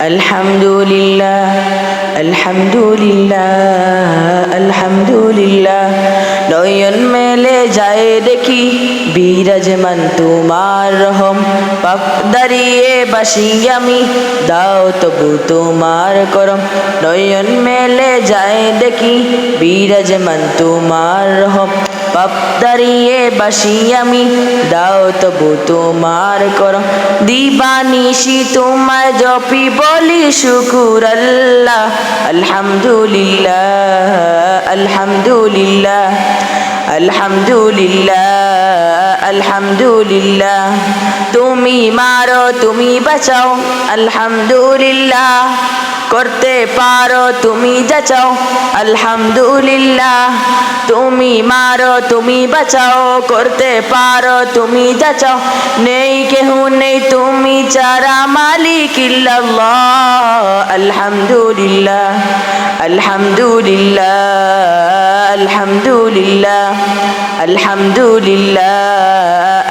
আলহামদুলিল্লাহ আলহামদুলিল্লাহ আলহামদুলিল্লাহ। নয়ন মেলে যায় দেখি বিরাজমান তোমার রহম, পাপ দাঁড়িয়ে বাসি আমি, দাও তবু তোমার করম। নয়ন মেলে যায় দেখি বিরাজমান তোমার রহম, পাপ দাঁড়িয়ে বাসি আমি, দাও তবু তোমার করম। দিবানিশি তোমায় জপি বলি শুকুর আল্লাহ, আলহামদুলিল্লাহ আলহামদুলিল্লাহ আলহামদুলিল্লাহ আলহামদুলিল্লাহ। তুমি মারো তুমি বাঁচাও, আলহামদুলিল্লাহ। করতে পারো তুমি যা চাও, আলহামদুলিল্লাহ। তুমি মারো তুমি বাঁচাও, করতে পারো তুমি যা চাও। নেই কেহু নেই তুমি ছাড়া, মালিক ইল্লাল্লাহ, আলহামদুলিল্লাহ আলহামদুলিল্লাহ আলহামদুলিল্লাহ আলহামদুলিল্লাহ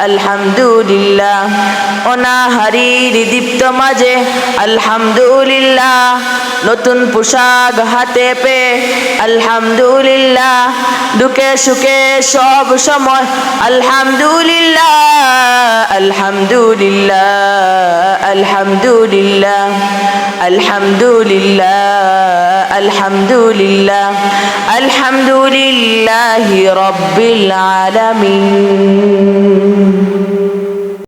আলহামদুলিল্লাহ। অনাহারীর দীপ্ত মাঝে আলহামদুলিল্লাহ, নতুন পোশাক হাতে পেয়ে আলহামদুলিল্লাহ। দুঃখে সুখে সব সময় আলহামদুলিল্লাহ আলহামদুলিল্লাহ আলহামদুলিল্লাহ আলহামদুলিল্লাহ আলহামদুলিল্লাহ আলহামদুলিল্লাহি রাব্বিল আলামিন।